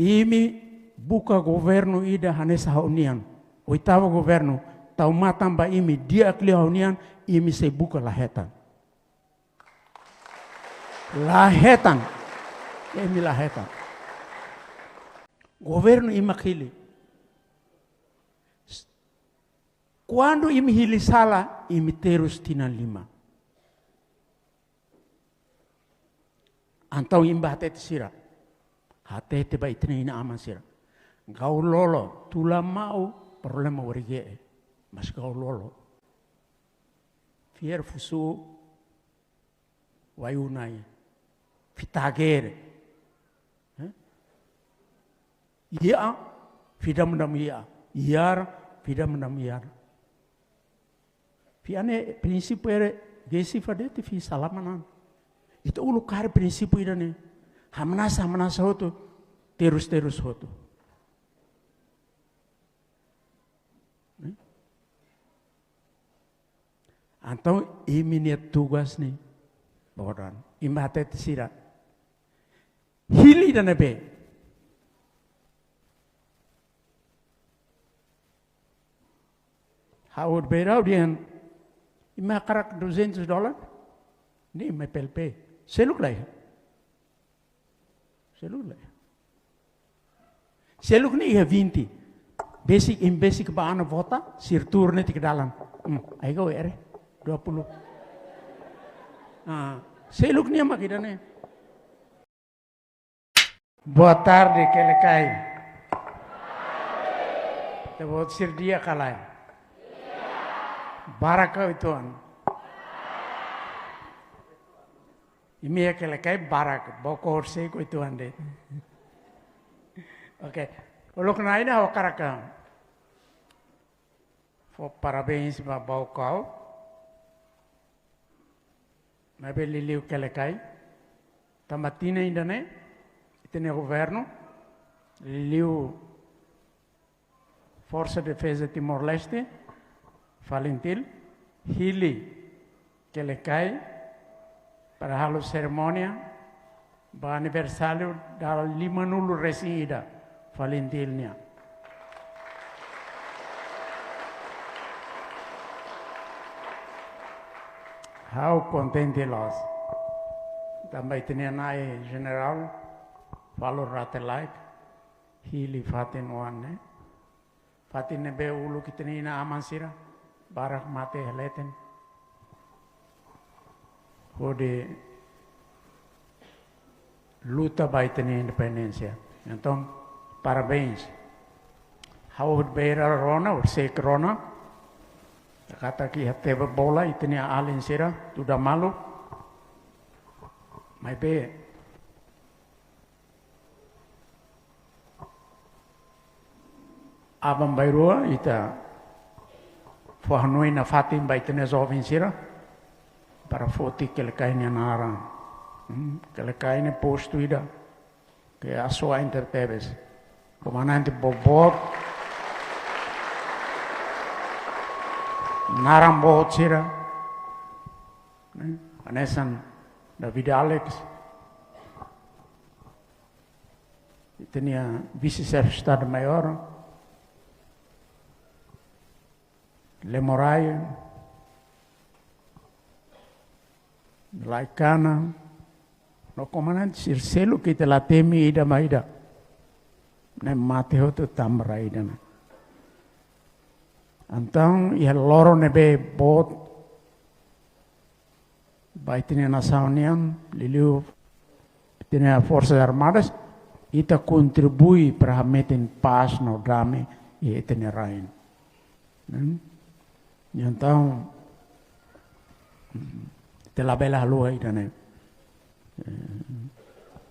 Imi buka governo ida hanesa haunian. Oitavo governo tau matamba imi dia akli haunian imi se buka lahetan. Lahetan. Imi lahetan. Governo imakili. Quando imi hili sala, imi terus tinan lima. Antau imba hatete sira. Hatete ba itne ina aman sira. Gau lolo, tula mau problema warige. Mas gau lolo. Fier fusu wayunai. Fitagere. Iya, fidam dam iya. Iar, fidam dam iar. Fiane prinsipio ere gesi fadete fi salamanan. Itu ulu kare prinsipio idane. Hamnasa hoto, terus hoto. Antau imi niat tugas nih, boran. Imba hatete sira. Hili dan be. Haud berau dian. Ima karak $200. Ini me PLP. Seluk lah ya. Seluk ni ya 20. Basic baana vota, sirtur ne ke dalam. Ayo ere 20. Seluk ni ama kidane. Boa tarde, Kelekai. Tebot sir dia kalai. Baraka ituan. Imi ya Kelekai barak, boko horsei ko ituan de. Oke, uluk naina ho karaka. Fo parabéns ba bau kau. Mabe liliu Kelekai. Tamatina indane. Itene governo. Liliu Forza Defesa Timor-Leste. Valentil. Hili Kelekai. Para halu ceremonia, ba aniversário da 50 resida, Valentilnia. How contente los. Também tinha nai general, falo ratelait, hili fatin wane. Fatin nebe ulu kitini na amansira, barak mate heleten. Kode luta baitani independencia. Então, parabéns. Hawud beira rona, ursek rona. Kata ki hateba bola itini alin sira, tuda malu. Mai be. Abang bairua ita fuhanui na fatin baitani zovin sira. Para foti Kelekai ni anara, Kelekai ni posto ida, ke aswa intertebes, comandante Bobot, narang bohot sira, anesan David Alex, itu ni vice Stade Mayor, Lemorai. Laikana, no comandante Circelo que te la temi ida maida, ne Mateo tu tambra ida na. Então, ia loro nebe bot, baitine nasaunian, liliu, tine Forças Armadas, ita contribui para meter paz no drama e tine rain. Então, telah bela halu idane.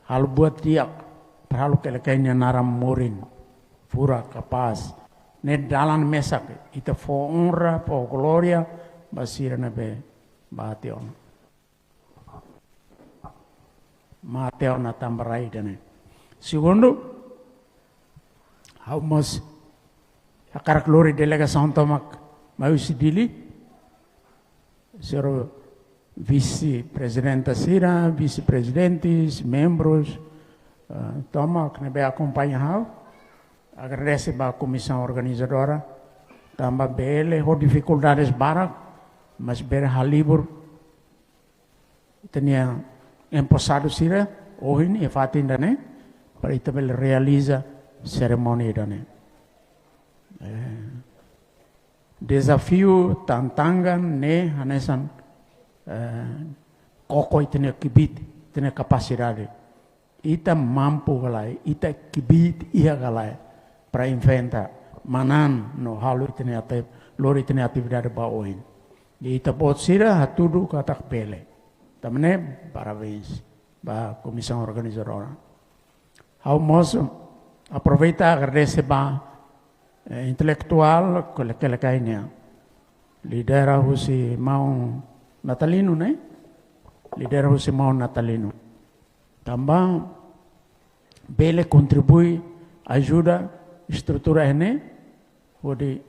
Halu buat dia, perhalu Kelekainya naram morin, fura kapas, ne dalan mesak, ita fo honra, fo gloria, basira nebe baation. Mateo na tambarai idane. Segundo, how mas akarak lori delegação tomak mau sidili, vice-presidenta Sira, vice-presidentes, membros, Toma, que nebe acompanha hau. Agradece a comissão organizadora. Também bele, ho dificuldades barak, mas bere halibur. Tinha empossado sira, ohin, e fatin dane, para itabel realiza cerimônia dane. Desafio tantangan ne hanesan koko itene kibit, itene capacidade. Ita mampu galai, ita kibit ia galai para inventa manan no halu itene ate lori itene atividade baoin. Ita pot sira hatudu katak pele. Tamane parabéns ba comissão organizadora. Ao moço aproveita agradece ba intelectual que kainya lidera husi mau natalino né lidera husi mau natalino também bele contribui ajuda estrutura ene pode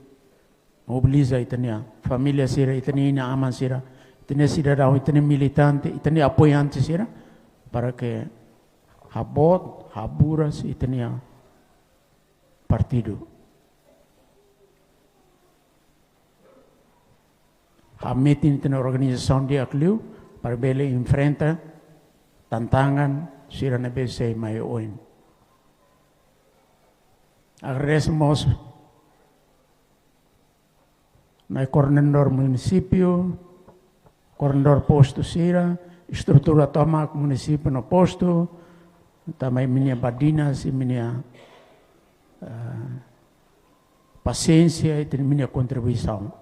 mobiliza itania família sira itania aman sira itania cidadão itania militante itania apoiante sira para que habot haburas itania partido. A meeting na organização de Acliu para bele enfrenta tantangan sira na bese mai oin. Agradecemos na coordenador município, coordenador posto sira, estrutura toma município no posto, também minha badinas e minha paciência e minha contribuição.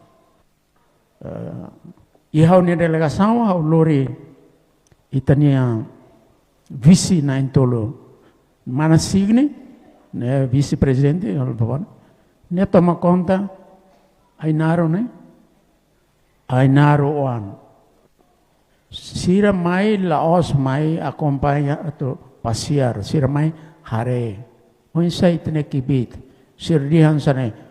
Ihau ni delegação hau lori itania vice na intolo mana signi ne vice presidente al bawan ne toma conta ainaro ne ainaro oan sira mai laos mai acompanha atau passear sira mai hare onsa itne kibit sirdihan sane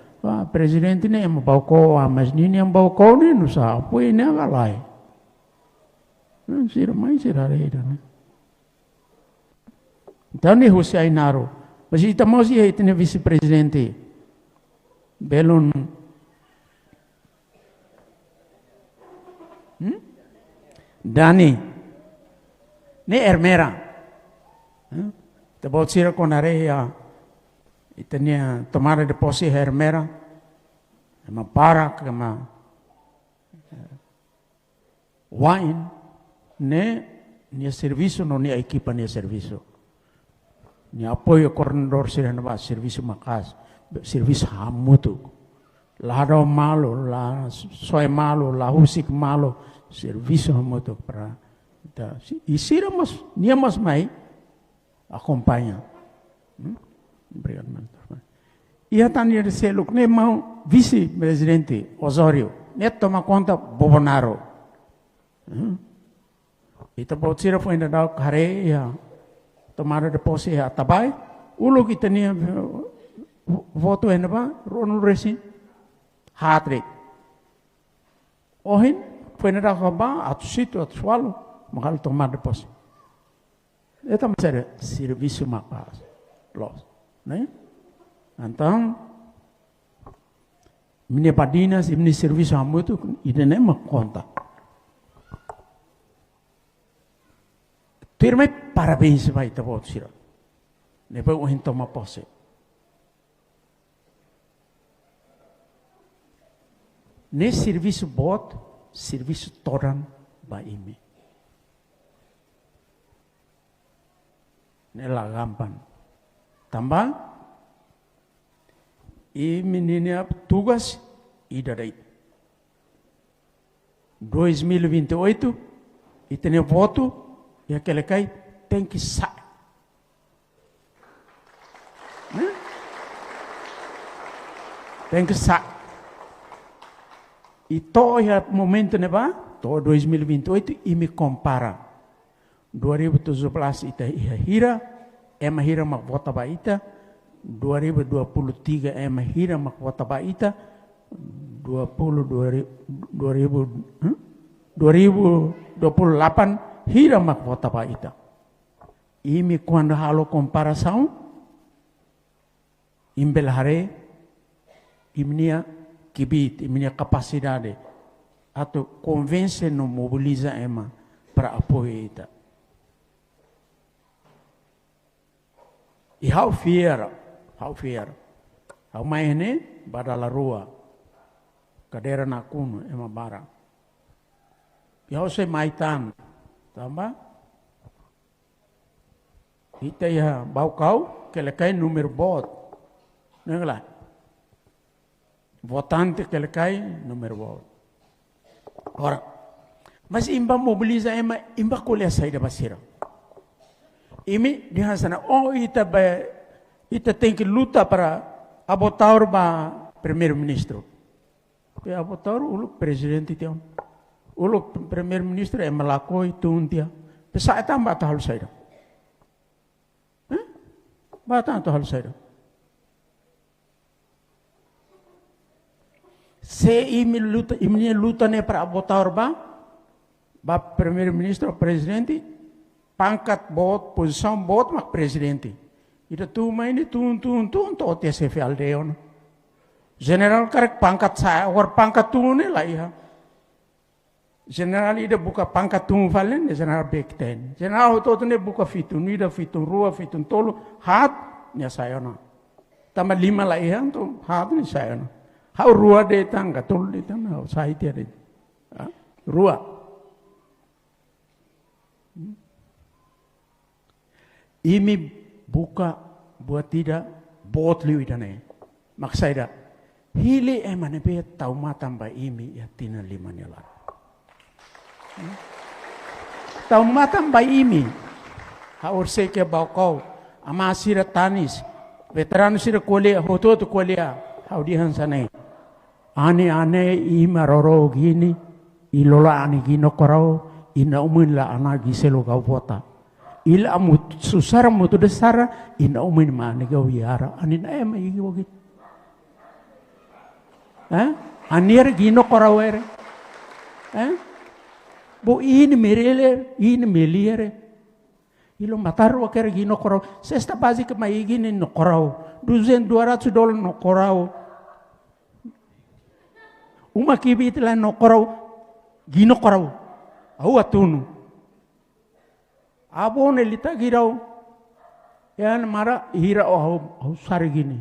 presidente ne mo bauko mas nini ang bauko ne no sa apoy ne agalay. Sira mai sira reda ne. Tani Jose Ainaro, mas itamo siya itine vice presidente. Belon Dani ne Ermera. Tabot sira ko na reya itania tomara de posse Hermera, ma parak, ma wine, ne serviço no ne equipa ne serviço. Ne apoio coordenador sira na serviço makas, serviço hamutu. Lado malo, la soy malo, la husik malo, serviço hamutu para e sira mas nia mas mai acompanha. Obrigado, mentor. Ia tanya de seluk ne mau vice-presidente Osorio, ne toma conta Bolsonaro. Ita pode ser foi ainda dar care ya tomara de posse ya tabai, ulo kita ni voto ainda ba Ronald Reagan hat-trick. Ohin foi ainda dar ba atu swalo mahal tomar de posse. Eta masih serviço makas los. Né? Então, minha padinas e minha serviço a muito e nem me conta. Terme parabéns vai te vou dizer. Depois o gente toma posse. Nesse serviço bot, serviço toran vai ime. Nela gampan. Tambah, e menina tugas e daí 2028 e tem voto e aquele cai tem que sair, né? Tem que sair e todo momento ne ba todo 2028 e me compara 2017 ita hira hira mak vota ba ita 2023 hira mak vota ba ita 2028 hira mak vota ba ita imi quando halo comparação, imbelhare, imnia kibit, imnia capacidade, atau convence no mobiliza ema para apoio ita. E how fear, how mai ne badala rua, cadeira na kuno ema bara. E how se mai tan, tamba? Ita ya bau kau, que le cai número bot, não é lá? Votante que le cai número bot. Ora, mas imba mobiliza ema imba colher saída basira. Imi dia sana oh ita tem que lutar para abotar o primeiro-ministro. E abotar o presidente tem. O primeiro-ministro é malakoi tuntia. Pesai tambah tahal saída. Bata tahal saída. Se imi luta ne para abotar ba primeiro-ministro, presidente, pangkat bot, posição bot, mak presidente. Ida tu main tu to TSF aldeon. General karek pangkat saya, war pangkat tu ne lah ya. General ida buka pangkat tu valen, general bekten. General tu ne buka fitun, ida fitun rua, fitun tolu, hat nya saya na. Tambah 5 lah ya, tu hat ni saya na. Hau rua de tangga tol de tangga, hau saya tiada. Rua. Imi buka buat tidak bot liu idane. Maksudnya hili emane be tau matam ba imi ya tina 5 nyalar. Tau matam ba imi. Haur seke bau kau amasira tanis veteran sira kuliah hoto kuliah hau dihan sanai. Ane ima roro gini ilola ani gino korau ina umin la anagi selo kau vota. Ila amut susara mutu desara ina umin ma negau yara anin ema igi wogi. Anir gino korawere. Bo ini merele ini meliere. Ilo mataru wakere gino korau. Sesta basi ke mai gini no korau. $200 no korau. Uma kibit la no korau gino korau. Au atunu. Abo nelita girau, yan mara hira oh sari gini.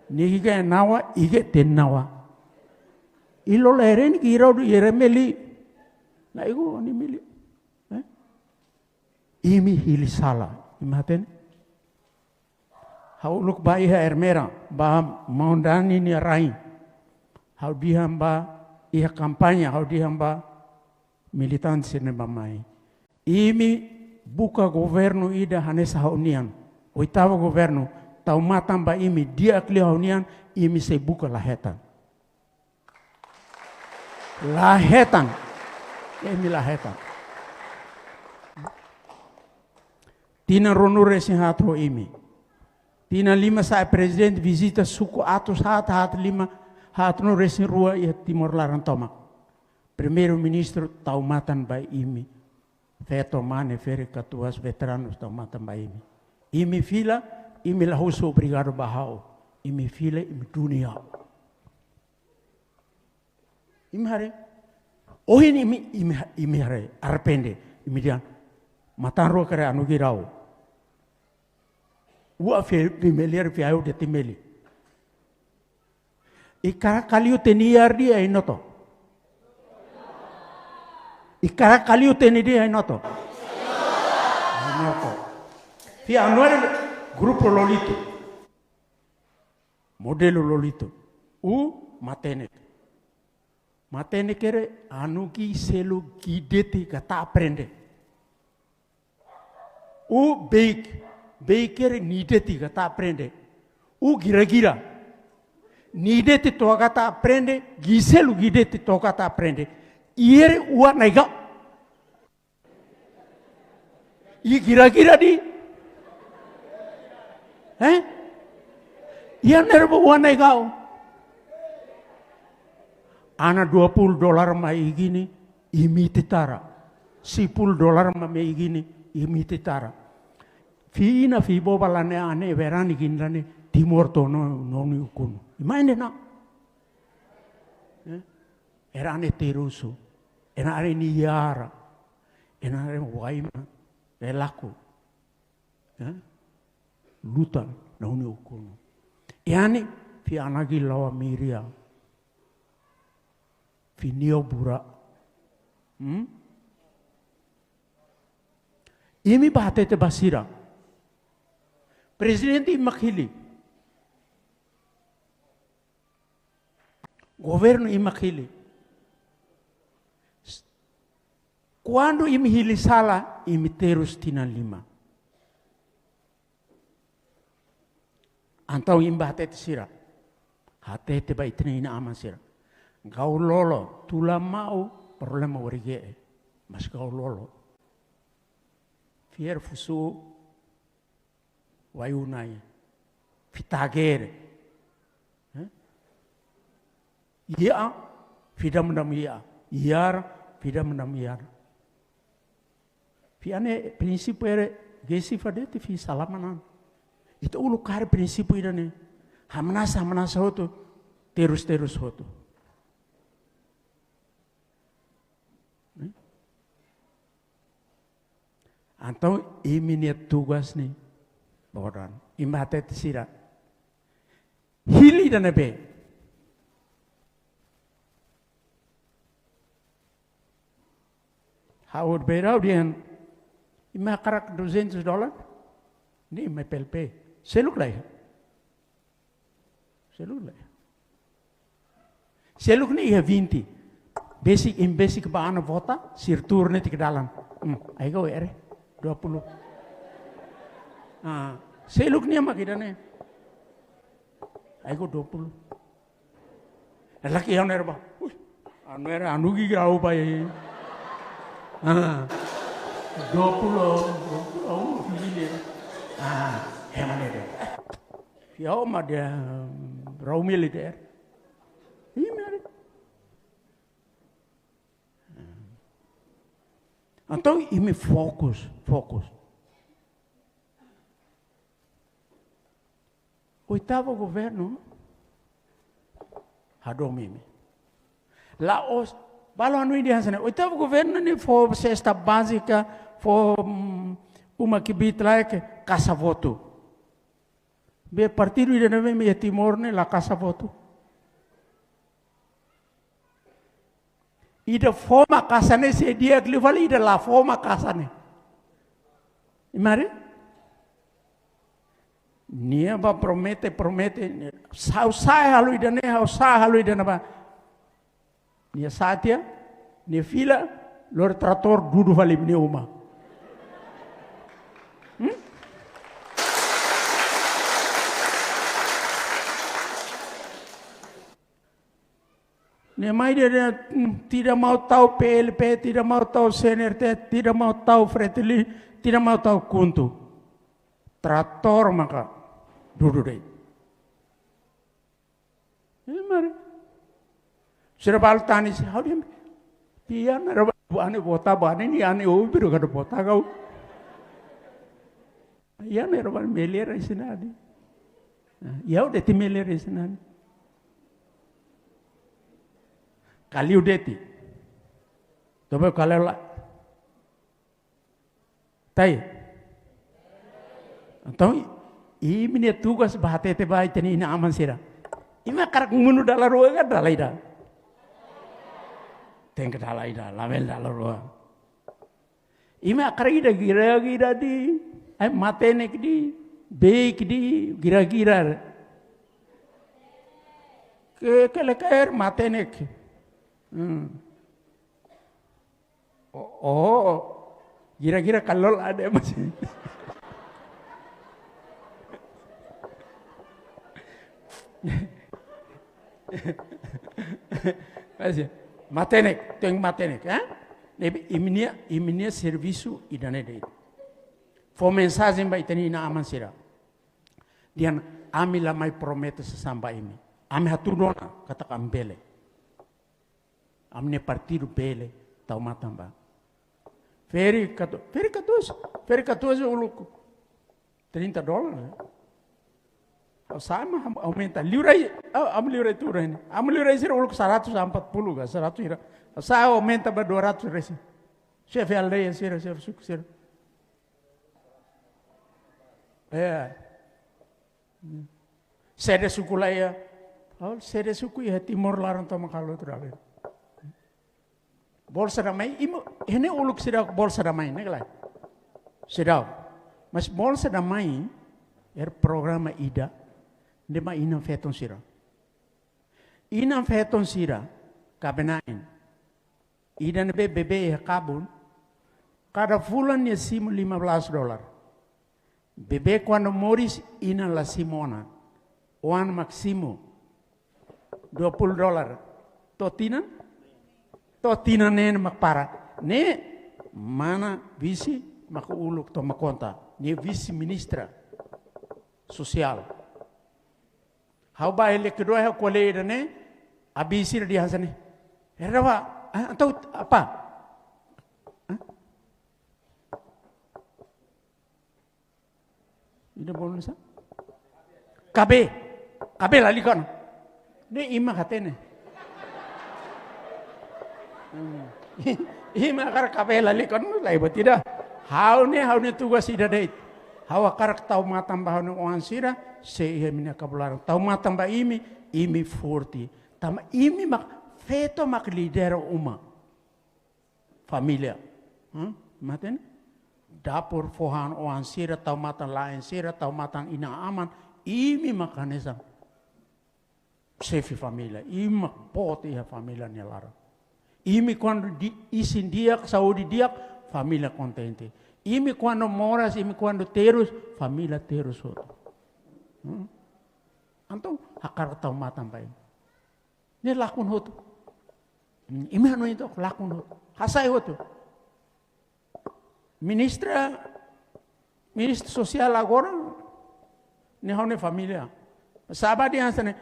Nihiga nawa ige ten nawa. Ilo leren girau du yere meli, na igo ni meli. Imi hili sala, imaten. Hau luk ba iha ermera, ba maundani ni rai. Hau dihamba iha kampanya, hau dihamba militansi ne bamai. Imi buka governo ida hanesa haunian. Oitava governo tau matam ba imi dia kli haunian imi se buka lahetan. Lahetan. Imi lahetan. Tina ronure sin hatro imi. Tina 5 sa presidente visita suku atus hat 5 hat no resin rua ia Timor Larantomak. Primeiro ministro tau matan ba imi. Feto mane fere katuas veteranos tau matam ba imi. Imi fila, imi lahuso obrigado bahau. Imi fila, imi dunia. Imi hare. Ohin imi hare. Arpende. Imi dian. Matan roa kare anu girau. Ua pimeliar fiau de timeli. Ikara kaliu teniar dia inoto. Ikara kaliu teni dia inoto. Inoto. Fi anuare grupo Lolito. Modelo Lolito. Matene. Matene kere anuki selu gideti kata aprende. Beikere nideti kata aprende. Gira-gira. Nideti to kata aprende. Giselu gideti to kata aprende. Iere ua naigau. I gira-gira di. Ia nerbo ua naigau. Ana $20 mai gini. Imi titara. $10 mai gini. imi titara. Fina fi bobalane ane verani kinrane timor tono noni ukunu. Imaine na. Era ane terusu. Era are ni yara. Era are waima. Elaku. Lutan noni ukunu. Iani fi anagi lawa miria. Fi niobura. Imi bahate te basira. Presidente imakhili. Governo imakhili. Quando imi hili sala, imi terus tina lima. Antau imi bahate te sira. Hate te ba itina ina aman sira. Gau lolo, tula mau, problema warige. Mas gau lolo. Fier fusu wayunai fitagere iya fidam dam iya iar fidam dam iar fiane prinsip ere gesi fadete fi salamanan itu ulu kare prinsip idane hamnasa hoto terus hoto Antau imi niat tugas nih, bodohan. Imbate tisira. Hili dan ebe. Hawud berau dian. Ima karak $200. Ni ima PLP. Seluk lah ya. Seluk ni iya 20. Basic baana vota, sirtur nih ke dalam. Ayo ere. 20. Seluk ni ama kita nih. Ayo 20. Laki yang nerba. Anu gigi rau pai. 20. Oh, gini. Hemat deh. Fiau mah dia rau militer. Ini mana? Então, imi fokus. Oitavo governo, hadomimi. Laos, balo anu ini hasilnya. Oitavo governo ni for cesta básica, for uma kibit like casa voto. Be partido ide neve me Timor ne la casa voto. Ida forma casa ne se dia glifal ida la forma casa ne. Imari? Nia ba promete. Sausai halu ida ne, sausai halu ida naba. Nia satia, nia fila, lor trator dudu valim ni uma. Nemai dia tidak mau tahu PLP, tidak mau tahu CNRT, tidak mau tahu Fretili, tidak mau tahu Kuntu. Traktor maka duduk deh. Ini mari. Sudah balik tani sih, how dia? Dia nara ane bota bani ni ane biru kada bota kau. Iya nara bani meler isinadi. Ya udah ti meler isinadi. Kali udeti, tapi kalau lah, tay, atau ini ni tugas bahate te baik ni ina aman sira. Ima karak munu dalam ruang kan dalam ida, tengke dalam ida, lamel dalam ruang. Ima karak ida gira di, matenek di, baik di gira. Ke lekar matenek. Oh, kira-kira kalau ada masih. Masih, matenek, teng matenek, iminia serviço idane dei. Fo mensagem ba itani na aman sira. Dian amila mai promete sesamba ini. Ami hatudona kata kambele. Amne partido bele tau matamba. Feri 14 uluk $30. Sama aumenta. Liurai turun ini. Liurai sih uluk 140 kan, 100 ira. Saya aumenta ber 200 resi. Chef aldeia sih, chef sukses. Sede suku lah ya. Sede suku ya timur larang toma kalau terakhir. Bolsa damai, ini uluk sedang bolsa damai, nih lah. Sedang, mas bolsa damai, program ida, dia mah inam feton sira. Inam feton sira, kabenain. Ida nebe bebe ya kabun, kada bulan ya simu $15. Bebe quando moris ina la simona, oan maksimo $20. Totina nen makpara. Ne mana visi makuuluk to makonta. Ne visi ministra sosial. Hau ba ele kedua ha koleda ne abisir di hasane. Erawa atau apa? Ini boleh sa? Kabe lali kan. Ne ima katene. Ima kar kapela likon mulai tidak. Hau ne tugas ida date. Hau akar tau matam bahau ne oan sira se ihe mina kabularan. Tau matam ba imi 40. Tama imi mak feto mak lidera uma. Familia. Maten? Dapur fohan oan sira tau matam lain sira tau matam ina aman. Imi makanesam. Sefi familia. Imi mak poti ha familia ne larang. Imi quando isin diak, saudi diak, família contente. Imi quando moras, imi quando terus, família terus. Anto hakar tau matam pai. Ni lakun hotu. Imi anu itu lakun hotu. Hasai hotu. Ministra sosial agora, ni hone família. Sabadi ansane,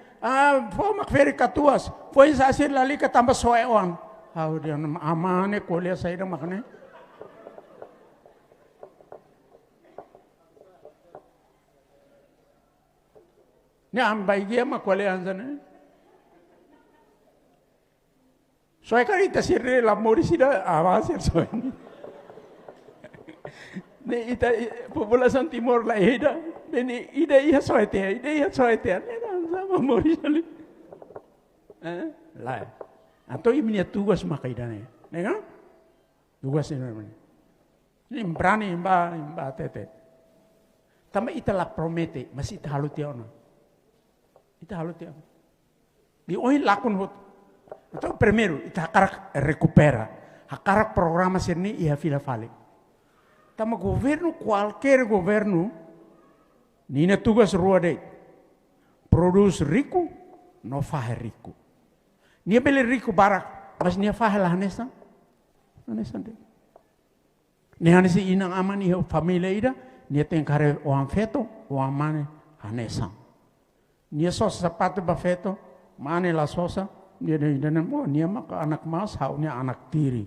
foi makferi katuas, foi sasir lali ke tambah soewan. Hau dia amane kuliah saya dah makne. Ni ambai dia mak kuliah ansane. Soalnya kan kita sirre lamori sida awas soalnya. Ni ita populasi timur lah ida. Ni ida iya soalnya. Ni sama mori sekali. Lah. Atau ini tugas makaidane, nega? Tugas ini. Ini berani imba tete. Tapi ita la promete, masih ita halu tiana. Ita halu tiana. Di oi lakun hot. Atau primeiro ita hakarak recupera, hakarak programa sini ia fila fale. Tama governo qualquer governo, nina tugas rua de. Produz rico, no faz rico. Nia beli rico barak, mas nia fahla hanesa, deh. Nia hanesi inang aman iho família ida, nia tengkare oan feto, oan mane hanesa. Nia sosa sapato ba feto, mane la sosa, nia nia mak anak mas, hau nia anak tiri.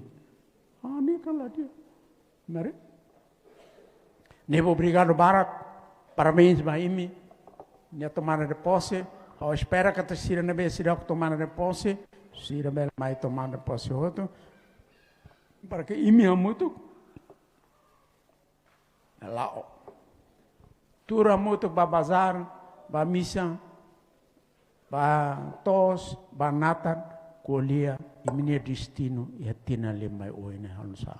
Nia kalah dia, mari. Nia obrigado barak, parabéns ba imi, nia tomara de posse. Ao espera que a Sira não veja que tomar de posse, Sira vai tomar de posse outro, para que imi muito lá, tura muito para bazar, para missa, para tos, para natan, colher e minha destino e a tina lembra oi né halusa.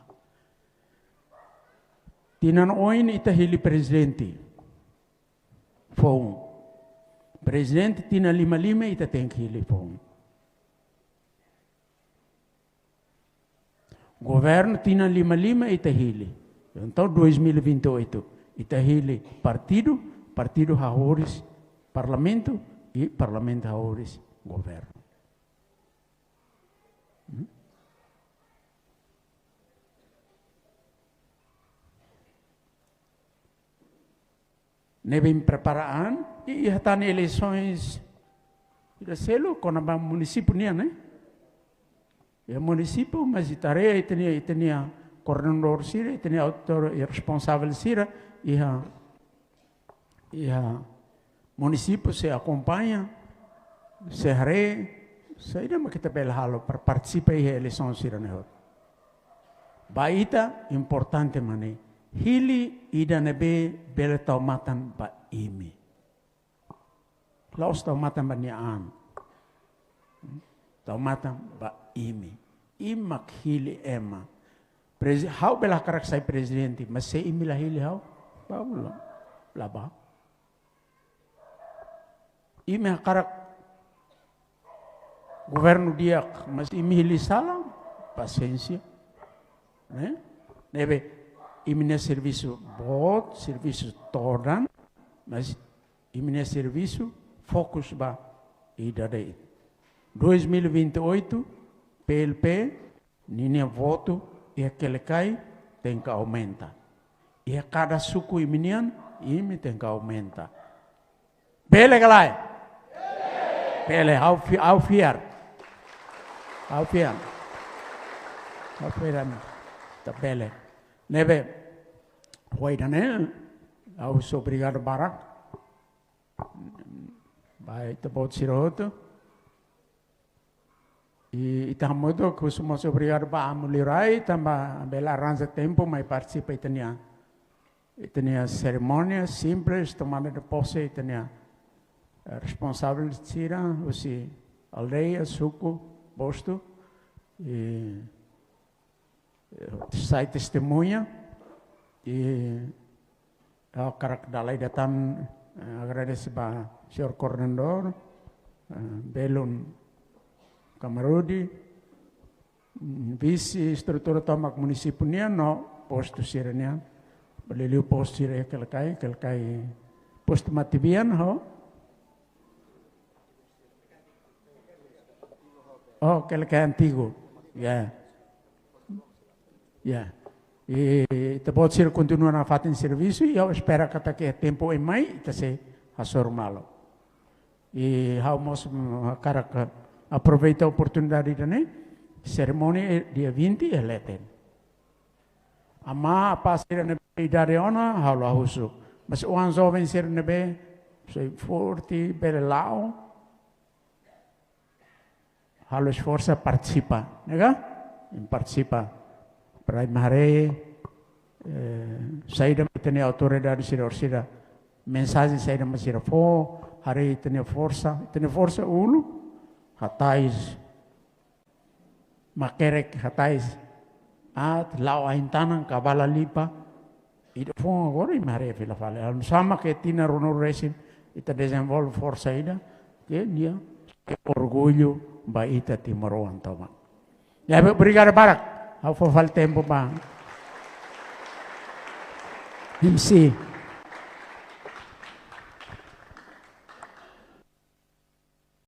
Tina oi ita hili presidente, foi Presidente tina 55 ita tem que ir pong. Governo tina 55 ita hili. Então 2028 ita hili partido haoris parlamento e parlamento haoris governo. Nebe preparaan e ia eleições ida selo com a município nia né? E município mas itareia itenia coordenador sira, tem autor responsável sira, e a município se acompanha, se saída mas kita bela halo para participar em eleição sira nehor. Baita importante mane, hili ida nebe bela taumatan ba imi. Laos taumatan ba niaan. Taumatan ba imi. Imak hili ema. How bela karak sai presidente, mas se imi la hili how? Baula. Laba. Imi karak governo diak, mas imi hili salam, paciência. Né? Nebe imine serviço bot, serviço tordan, mas imine serviço fokus ba ida dei. 2028 PLP ninha voto e aquele cai tem que aumenta. E a cada suku iminian imi tem que aumenta. Pele galai. Pele ao fiar. Ao fiar. Ao fiar. Tapele. Nebe, hoy dane, au so obrigado barak. Vai te bot siroto. E itamodo que somos obrigado ba amulirai, tamba bela arranja tempo, mas participa itania cerimônia simples, tomada de posse, itania responsável sira, usi aldeia, suco, posto e sai testemunha e ao cara que dalai datang agradece ba senhor coordenador Belum Kamarudi vice estrutura tomak município nia no posto sirenia beliliu posto sire kelkai posto matibian ho oh kelkai antigo e te pode ser continuar a fazer serviço e eu espero que até que tempo em mai que se asormalo e vamos cara aproveita a oportunidade né cerimônia dia 20 eleten ama pasir na idade ona halo husu mas uang jovem ser nebe sei 40 belau halo esforça participa nega participa Primary, saya tem autoridade sira mensagem saya masih fo hari tem força ulu hatais makerek hatais lau ain tanang kabala lipa itu fo agora imare fila fale sama que tina rono resin ita desenvolve força ida que dia que orgulho ba ita timoroan toma ya obrigado barak How for tempo ba? MC.